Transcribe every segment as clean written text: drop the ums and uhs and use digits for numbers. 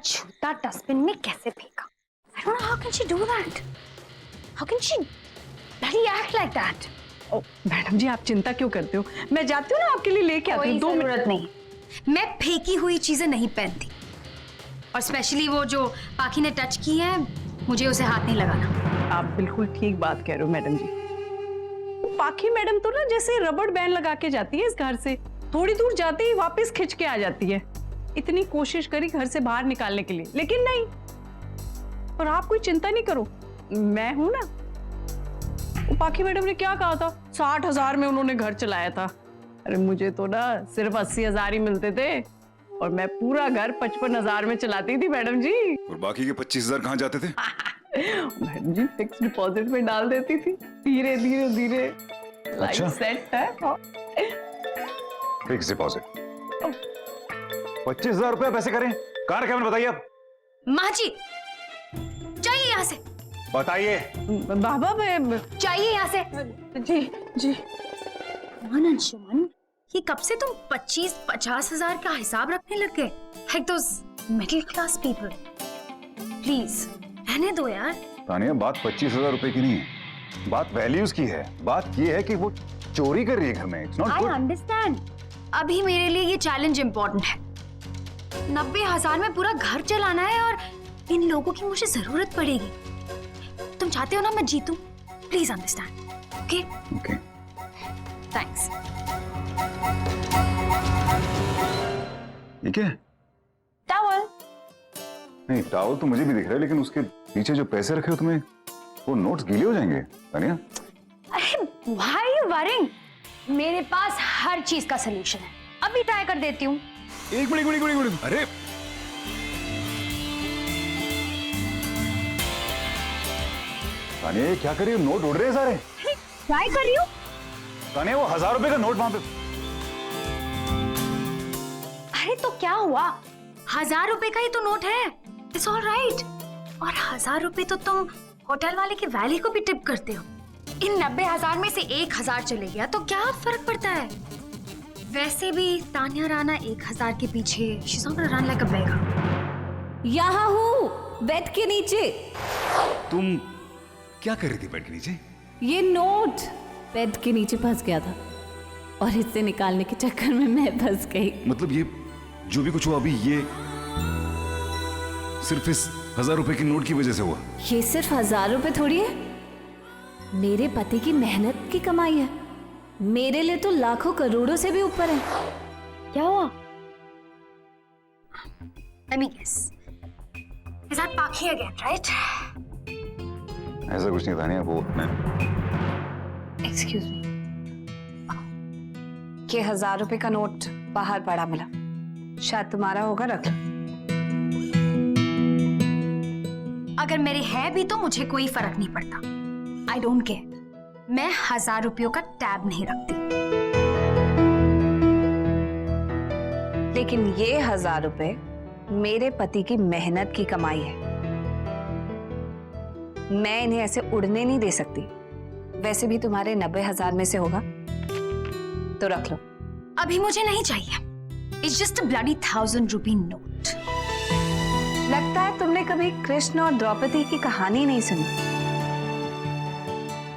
जूता डस्टबिन में कैसे फेंका? I don't know how can she do that? How can she bloody act like that? Oh madam ji, आप चिंता क्यों करते हो? मैं जाती हूँ ना, आपके लिए लेके आती हूँ। 2 मिनट नहीं, मैं फेंकी हुई चीजें नहीं पहनती, और स्पेशली वो जो पाखी ने टच की है, मुझे उसे हाथ नहीं लगाना। आप बिल्कुल ठीक बात कह रहे हो मैडम जी। पाखी मैडम तो ना जैसे रबड़ बैंड लगा के जाती है इस घर से, थोड़ी दूर जाते ही वापस खिंच के आ जाती है। इतनी कोशिश करी घर से बाहर निकालने के लिए, लेकिन नहीं। और आप कोई चिंता नहीं करो, मैं हूं ना। वो पाखी मैडम ने क्या कहा था? 60,000 में उन्होंने घर चलाया था। अरे मुझे तो ना सिर्फ 80,000 ही मिलते थे, और मैं पूरा घर 55,000 में चलाती थी मैडम जी। और बाकी के 25,000 कहाँ जाते थे? मैडम जी फिक्स डिपॉजिट में डाल देती थी, धीरे धीरे धीरे। अच्छा। सेट है। फिक्स डिपॉजिट 25,000 रुपए पैसे करें? कहाँ रखे मैंने बताइए आप? माँ जी, चाहिए यहाँ से, बताइए। बाबा मैं चाहिए यहाँ से। जी जी। अंशुमन, ये कब से तुम 25-50,000 का हिसाब रखने लग गए? Like those middle class people. Please रहने दो यार। तानिया, बात 25,000 रुपए की नहीं है, बात वैल्यूज की है। बात ये है कि वो चोरी कर रही है घर में। It's not good. I understand. अभी मेरे लिए ये चैलेंज इंपॉर्टेंट है। 90,000 में पूरा घर चलाना है, और इन लोगों की मुझे जरूरत पड़ेगी। तुम चाहते हो ना मैं जीतूं? Please understand. Okay okay, thanks. ये क्या है? टॉवल। नहीं, टावल तो मुझे भी दिख रहा है, लेकिन उसके पीछे जो पैसे रखे हो तुम्हें, वो नोट्स गीले हो जाएंगे तानिया। अरे why are you worrying? मेरे पास हर चीज का सलूशन है, अभी ट्राई कर देती हूँ। एक मिनट। अरे तानिया, ये क्या कर रही हो? नोट उड़ रहे हैं सारे। ट्राई कर रही हूँ। तानिया, वो 1,000 रुपए का नोट वहां पे। अरे तो क्या हुआ? 1,000 रुपए का ही तो नोट है। It's all right. और 1,000 रुपए तो तुम होटल वाले की वैली को भी टिप करते हो। इन 90,000 में से 1,000 चले गया तो क्या फर्क पड़ता है? वैसे भी तानिया राणा 1,000 के पीछे she's not gonna run like a beggar। यहाँ हूँ, बेड के नीचे। तुम क्या कर रही थी बेड के नीचे? ये नोट बेड के नीचे फंस गया था, और इसे निकालने के चक्कर में मैं फंस गई। मतलब ये जो भी कुछ हुआ अभी, ये सिर्फ इस 1,000 रुपए की नोट की वजह से हुआ? ये सिर्फ 1,000 रुपए थोड़ी है, मेरे पति की मेहनत की कमाई है। मेरे लिए तो लाखों करोड़ों से भी ऊपर है। क्या हुआ? Let me guess. Is that Pakhi again, right? ऐसा कुछ नहीं तानिया, वो मैं एक्सक्यूज मी, ये 1,000 रुपए का नोट बाहर पड़ा मिला, शायद तुम्हारा होगा, रख लो। अगर मेरे है भी तो मुझे कोई फर्क नहीं पड़ता। I don't care. मैं 1,000 रुपयों का टैब नहीं रखती। लेकिन ये 1,000 रुपए मेरे पति की मेहनत की कमाई है, मैं इन्हें ऐसे उड़ने नहीं दे सकती। वैसे भी तुम्हारे 90,000 में से होगा, तो रख लो। अभी मुझे नहीं चाहिए। It's just a bloody 1,000 rupee note। लगता है तुमने कभी कृष्ण और द्रौपदी की कहानी नहीं सुनी,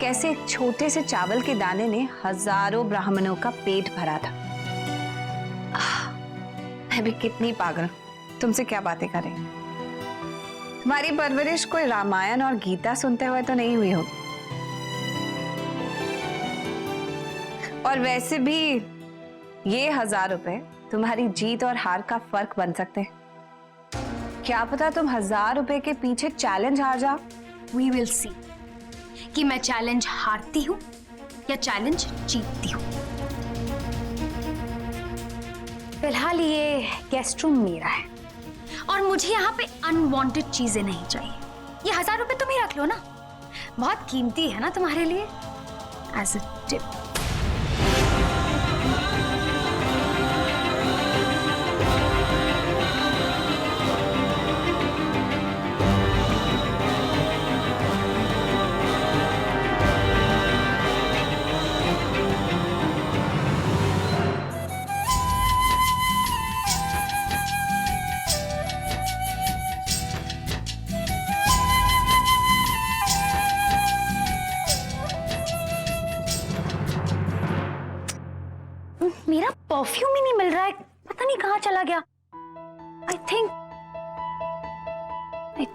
कैसे एक छोटे से चावल के दाने ने हजारों ब्राह्मणों का पेट भरा था। मैं भी कितनी पागल, तुमसे क्या बातें करें। तुम्हारी परवरिश कोई रामायण और गीता सुनते हुए तो नहीं हुई हो, और वैसे भी ये 1,000 रुपए तुम्हारी जीत और हार का फर्क बन सकते हैं। क्या पता तुम 1,000 रुपए के पीछे चैलेंज हार जाओ। We will see कि मैं चैलेंज हारती हूँ या चैलेंज जीतती हूँ। फिलहाल ये गेस्ट रूम मेरा है, और मुझे यहाँ पे अनवांटेड चीजें नहीं चाहिए। ये 1,000 रुपए तुम ही रख लो ना, बहुत कीमती है ना तुम्हारे लिए, एज अ टिप। परफ्यूम ही नहीं मिल रहा है, पता नहीं कहाँ चला गया। आई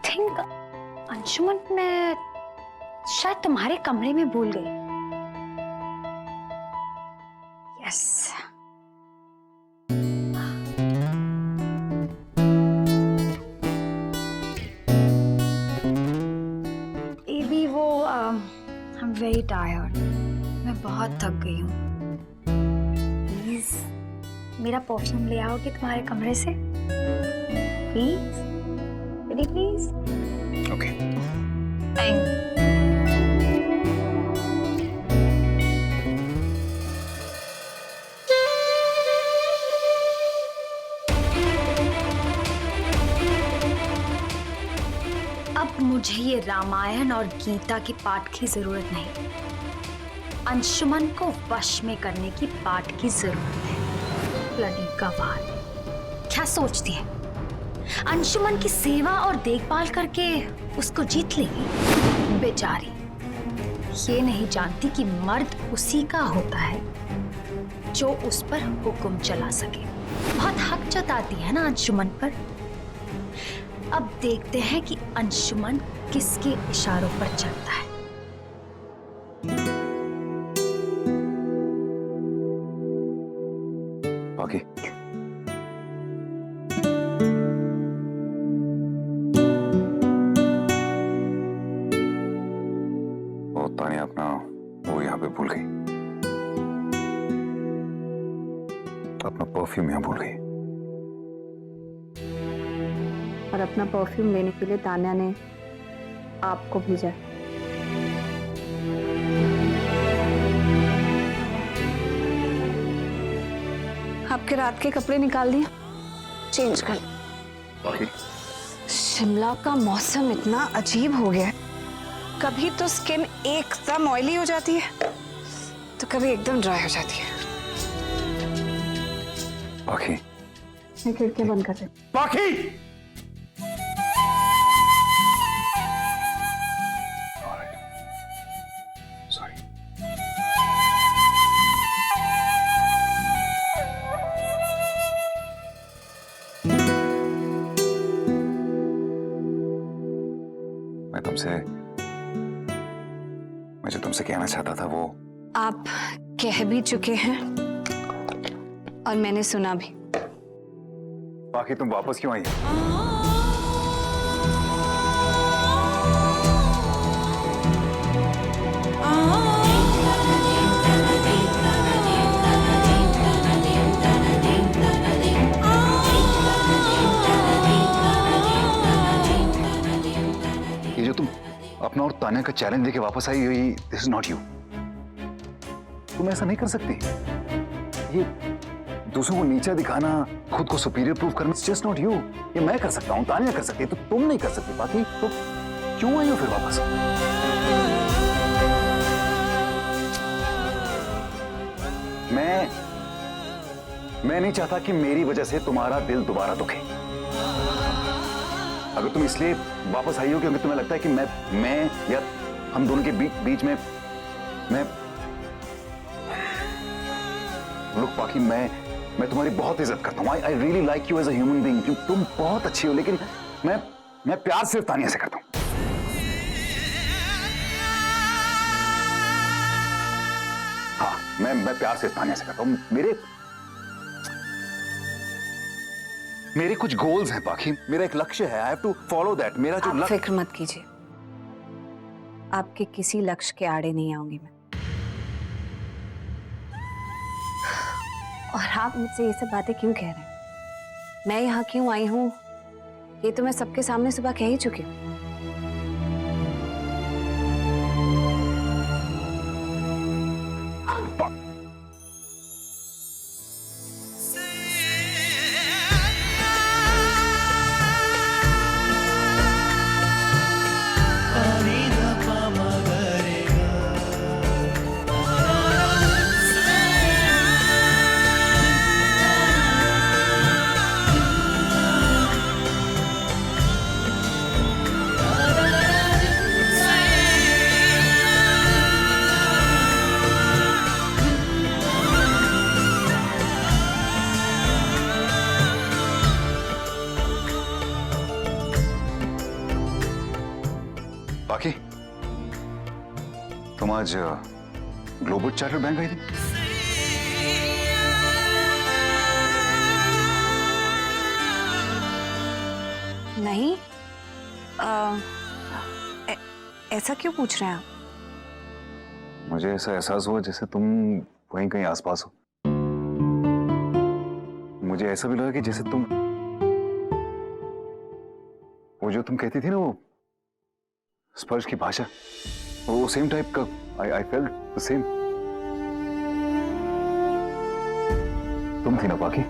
थिंक अंशुमन मैं शायद तुम्हारे कमरे में भूल गई। यस बेबी, वो आई एम वेरी टायर्ड, मैं बहुत थक गई हूँ। प्लीज मेरा परफ्यूम ले आओगे तुम्हारे कमरे से? Please very please. Okay. Thank अब मुझे ये रामायण और गीता की पाठ की जरूरत नहीं, अंशुमन को वश में करने की पाठ की जरूरत है। ब्लडी गवार, क्या सोचती है अंशुमन की सेवा और देखभाल करके उसको जीत लेगी? बेचारी ये नहीं जानती कि मर्द उसी का होता है जो उस पर हुक्म चला सके। बहुत हक जताती है ना अंशुमन पर। अब देखते हैं कि अंशुमन किसके इशारों पर चलता है। बाकी वो तानिया अपना वो यहाँ पे भूल गई, अपना परफ्यूम यहाँ भूल गई। और अपना परफ्यूम लेने के लिए तान्या ने आपको भेजा। आपके रात के कपड़े निकाल दिए, चेंज कर। बाकी शिमला का मौसम इतना अजीब हो गया है, कभी तो स्किन एकदम ऑयली हो जाती है तो कभी एकदम ड्राई हो जाती है। बाकी मैं खिड़कियां बंद कर दे। बाकी सॉरी। मैं जो तुमसे कहना चाहता था वो आप कह भी चुके हैं और मैंने सुना भी। बाकी तुम वापस क्यों आई? ये जो तुम अपना और तान्या का चैलेंज देके वापस आई, दिस इज नॉट यू। तुम ऐसा नहीं कर सकती। ये दूसरों को नीचा दिखाना, खुद को सुपीरियर प्रूव करना, इट्स जस्ट नॉट यू। ये मैं कर सकता हूँ, तान्या कर सकती है, तो तुम नहीं कर सकती। बाकी तो क्यों आई हो फिर वापस? मैं नहीं चाहता कि मेरी वजह से तुम्हारा दिल दोबारा दुखे। अगर तुम इसलिए वापस आई हो क्योंकि तुम्हें लगता है कि मैं या हम दोनों के बीच में लुक, बाकी मैं तुम्हारी बहुत इज्जत करता हूँ। I really like you as a human being. तुम बहुत अच्छी हो, लेकिन मैं प्यार सिर्फ तानिया से करता हूँ। हाँ, मैं प्यार सिर्फ तानिया से करता हूँ। मेरे कुछ गोल्स हैं बाकी, मेरा एक लक्ष्य है। I have to follow that. मेरा जो आप फिक्र मत कीजिए, आपके किसी लक्ष्य के आड़े नहीं आऊंगी मैं। और आप मुझसे ये सब बातें क्यों कह रहे हैं? मैं यहाँ क्यों आई हूँ ये तो मैं सबके सामने सुबह कह ही चुकी हूँ। आज ग्लोबल चार्टर्ड बैंक आई थी? नहीं। ऐसा क्यों पूछ रहे हैं आप? मुझे ऐसा एहसास हुआ जैसे तुम वहीं कहीं आसपास हो। मुझे ऐसा भी लगा कि जैसे तुम, वो जो तुम कहती थी ना, वो स्पर्श की भाषा, वो सेम टाइप का। I felt the same. तुम थी ना पाकी?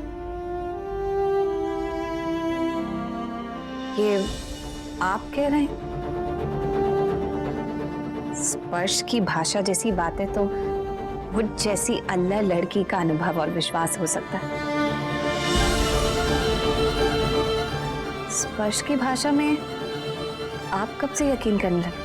ये आप कह रहे हैं? स्पर्श की भाषा जैसी बातें तो मुझ जैसी अल्लाह लड़की का अनुभव और विश्वास हो सकता है। स्पर्श की भाषा में आप कब से यकीन करने लगे?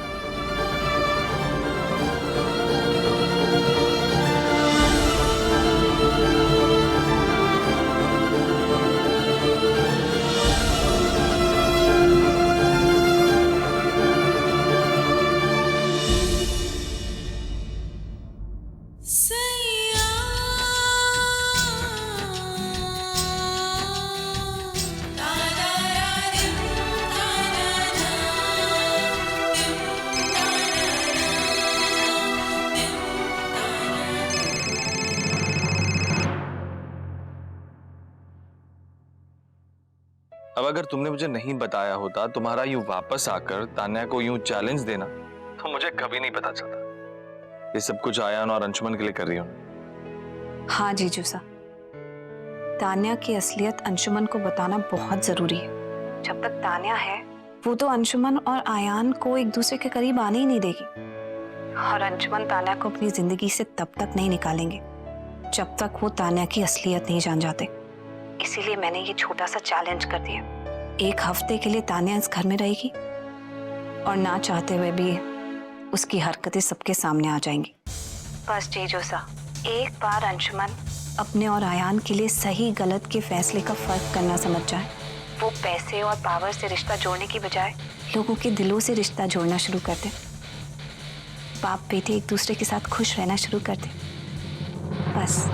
अब अगर तुमने मुझे नहीं बताया होता, तुम्हारा यूं वापस आकर तान्या को यूं चैलेंज देना, तो मुझे कभी नहीं पता चलता। ये सब कुछ आयान और अंशुमन के लिए कर रही हूं। हाँ जीजू सा, तान्या की असलियत अंशुमन को बताना बहुत जरूरी है। जब तक तान्या है, वो तो अंशुमन और आयान को एक दूसरे के करीब आने ही नहीं देगी। और अंशुमन तान्या को अपनी जिंदगी से तब तक नहीं निकालेंगे जब तक वो तान्या की असलियत नहीं जान जाते। इसीलिए मैंने ये छोटा सा चैलेंज कर दिया। 1 हफ्ते के लिए तान्या इस घर में रहेगी और ना चाहते हुए भी उसकी हरकतें सबके सामने आ जाएंगी। बस जीजू सा, एक बार अंशुमन अपने और आयान के लिए सही गलत के फैसले का फर्क करना समझ जाए, वो पैसे और पावर से रिश्ता जोड़ने की बजाय लोगों के दिलों से रिश्ता जोड़ना शुरू कर दे। बाप बेटे एक दूसरे के साथ खुश रहना शुरू कर दे। बस।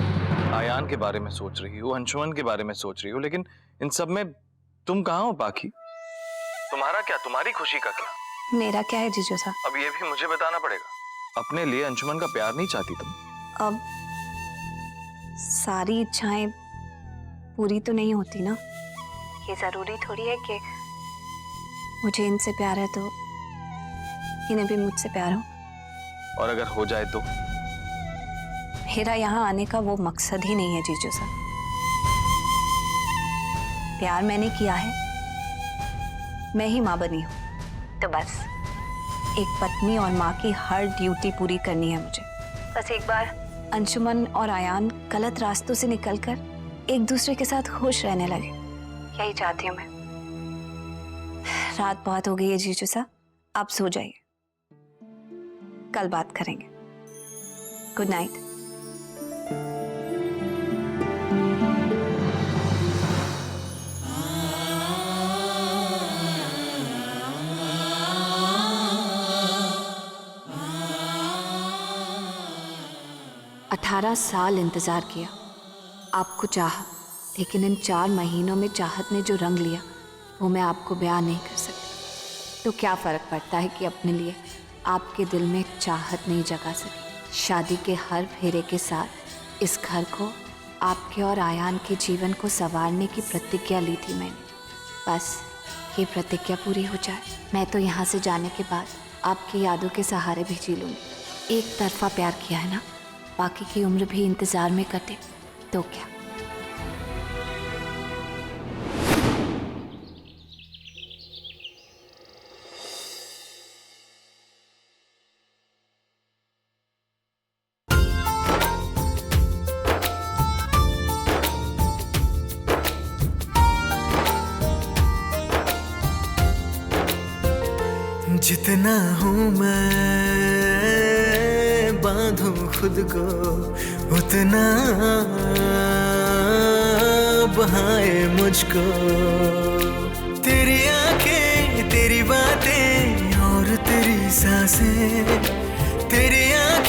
आयान के बारे में सोच रही हो, अंशुमन के बारे में सोच रही हो, लेकिन इन सब में तुम कहाँ हो पाखी? तुम्हारा क्या, तुम्हारी खुशी का क्या? मेरा क्या है जीजू सा? अब ये भी मुझे बताना पड़ेगा। अपने लिए अंशुमन का प्यार नहीं चाहती तुम? अब सारी इच्छाएं पूरी तो नहीं होती ना। ये जरूरी थोड़ी है कि मुझे इनसे प्यार है तो इन्हें भी मुझसे प्यार हो। और अगर हो जाए तो? मेरा यहाँ आने का वो मकसद ही नहीं है जीजू सा। प्यार मैंने किया है, मैं ही माँ बनी हूँ, तो बस एक पत्नी और माँ की हर ड्यूटी पूरी करनी है मुझे। बस एक बार अंशुमन और आयान गलत रास्तों से निकलकर एक दूसरे के साथ खुश रहने लगे, यही चाहती हूँ मैं। रात बहुत हो गई है जीजू सा, आप सो जाइए, कल बात करेंगे। Good night. अठारह साल इंतजार किया, आपको चाहा, लेकिन इन 4 महीनों में चाहत ने जो रंग लिया वो मैं आपको बयान नहीं कर सकती। तो क्या फ़र्क पड़ता है कि अपने लिए आपके दिल में चाहत नहीं जगा सकी। शादी के हर फेरे के साथ इस घर को, आपके और आयान के जीवन को संवारने की प्रतिज्ञा ली थी मैंने। बस ये प्रतिज्ञा पूरी हो जाए, मैं तो यहाँ से जाने के बाद आपकी यादों के सहारे भी जी लूँगी। एक तरफा प्यार किया है ना, बाकी की उम्र भी इंतजार में कटे तो क्या। जितना हूँ मैं बांधूं खुद को, उतना बहाए मुझको। तेरी आंखें, तेरी बातें और तेरी सांसें, तेरी आंखें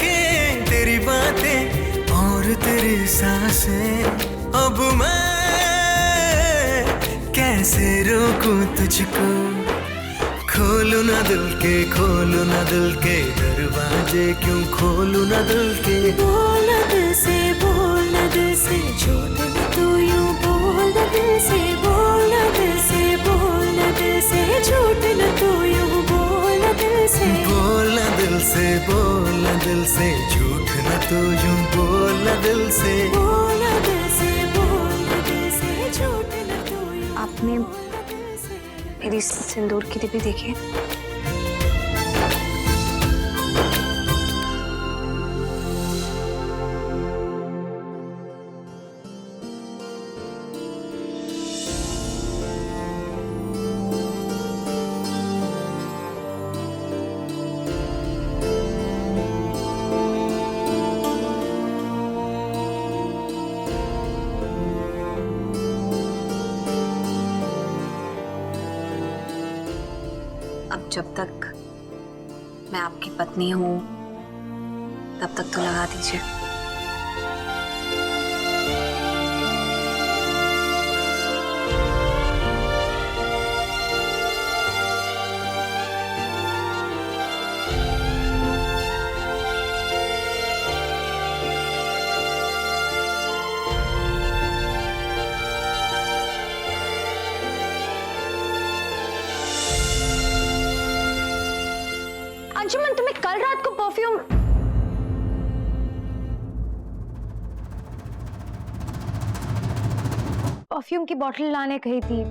सांसें, अब मैं कैसे रोकूं तुझको, खोलू ना दिल के दरवाजे, क्यों खोलू ना दिल के। बोल दिल से झूठ न तू यूं, बोल दिल से, बोल दिल से, बोल दिल से झूठ न तू यूं, बोल दिल से, बोल दिल से, बोल दिल से झूठ न तू यूं, बोल दिल से, बोल दिल से, बोल दिल से झूठ न तू यूं। आपने मेरी सिंदूर की डिब्बी देखी? अब जब तक मैं आपकी पत्नी हूं तब तक तो लगा दीजिए। अंशुमन, तुम्हें कल रात को परफ्यूम की बोतल लाने कही थी,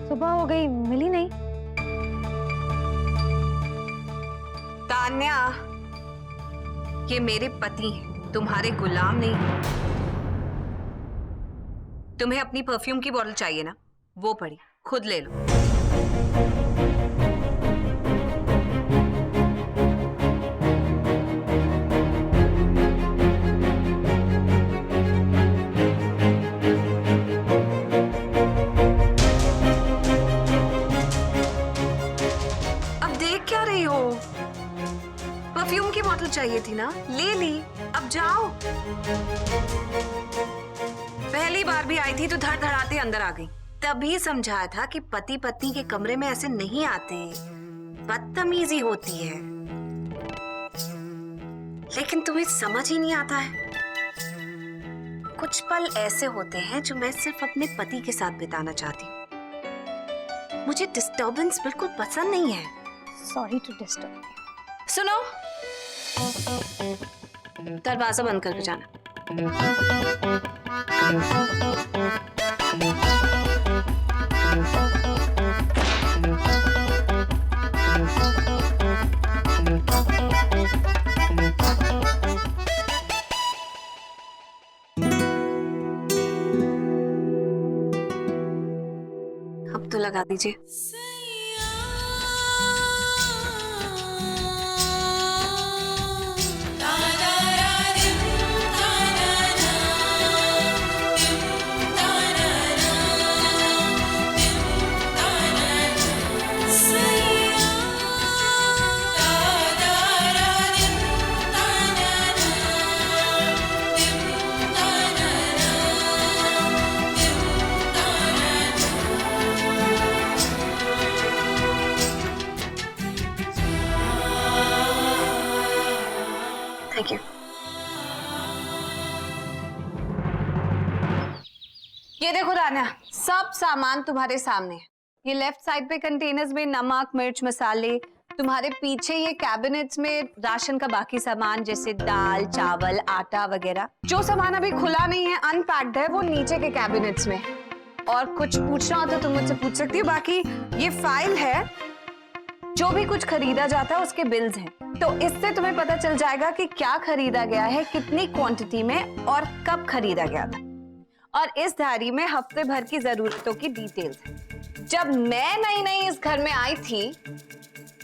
सुबह हो गई, मिली नहीं। तान्या, ये मेरे पति हैं, तुम्हारे गुलाम नहीं। तुम्हें अपनी परफ्यूम की बोतल चाहिए ना, वो पड़ी, खुद ले लो। परफ्यूम की बोतल चाहिए थी ना, ले ली, अब जाओ। पहली बार भी आई थी तो धड़धड़ाते अंदर आ गई, तभी समझाया था कि पति पत्नी के कमरे में ऐसे नहीं आते, बदतमीजी होती है। लेकिन तुम्हें समझ ही नहीं आता है। कुछ पल ऐसे होते हैं जो मैं सिर्फ अपने पति के साथ बिताना चाहती हूँ। मुझे डिस्टर्बेंस बिल्कुल पसंद नहीं है। Sorry to disturb. सुनो, दरवाजा बंद करके जाना। अब तो लगा दीजिए। Thank you. ये देखो रान्या, सब सामान तुम्हारे सामने है। ये लेफ्ट साइड पे कंटेनर्स में नमक, मिर्च, मसाले, तुम्हारे पीछे ये कैबिनेट्स में राशन का बाकी सामान जैसे दाल, चावल, आटा वगैरह। जो सामान अभी खुला नहीं है, अनपैक्ड है, वो नीचे के कैबिनेट्स में। और कुछ पूछना हो तो तुम मुझसे पूछ सकती हो। बाकी ये फाइल है, जो भी कुछ खरीदा जाता है उसके बिल्स हैं, तो इससे तुम्हें पता चल जाएगा कि क्या खरीदा गया है, कितनी क्वांटिटी में और कब खरीदा गया था। और इस डायरी में हफ्ते भर की जरूरतों की डिटेल्स हैं। जब मैं नई नई इस घर में आई थी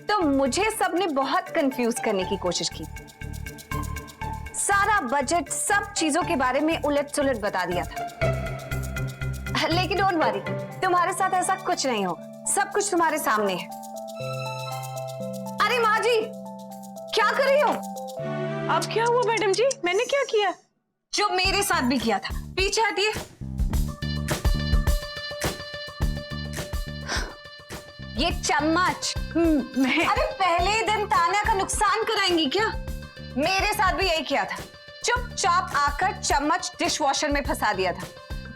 तो मुझे सबने बहुत कंफ्यूज करने की कोशिश की। सारा बजट, सब चीजों के बारे में उलट सुलट बता दिया था। लेकिन डोंट वरी, तुम्हारे साथ ऐसा कुछ नहीं होगा, सब कुछ तुम्हारे सामने है। अरे माँ जी, क्या कर रही हो? अब क्या हुआ मैडम जी? मैंने क्या किया? जो मेरे साथ भी किया था। पीछे हटिए। ये चम्मच अरे पहले ही दिन तान्या का नुकसान कराएंगी क्या? मेरे साथ भी यही किया था। चुपचाप आकर चम्मच डिश वॉशर में फंसा दिया था,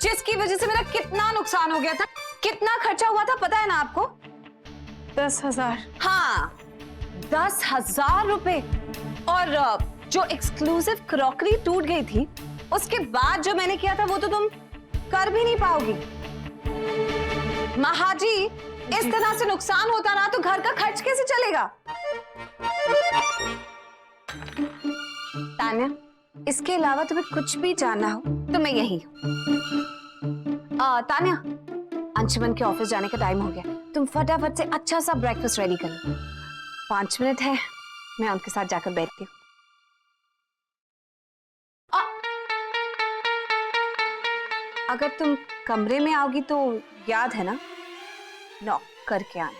जिसकी वजह से मेरा कितना नुकसान हो गया था। कितना खर्चा हुआ था पता है ना आपको? 10,000। हाँ, 10,000 रुपए। और जो एक्सक्लूसिव क्रॉकरी टूट गई थी, उसके बाद जो मैंने किया था वो तो तुम कर भी नहीं पाओगी। महाजी, इस तरह से नुकसान होता रहा तो घर का खर्च कैसे चलेगा? तान्या, इसके अलावा तुम्हें कुछ भी जानना हो तो मैं यही हूं। तान्या, अंशुमन के ऑफिस जाने का टाइम हो गया। तुम फटाफट से अच्छा सा ब्रेकफास्ट रेडी कर लो। 5 मिनट है, मैं उनके साथ जाकर बैठती हूँ। अगर तुम कमरे में आओगी तो याद है ना, नॉक करके आना।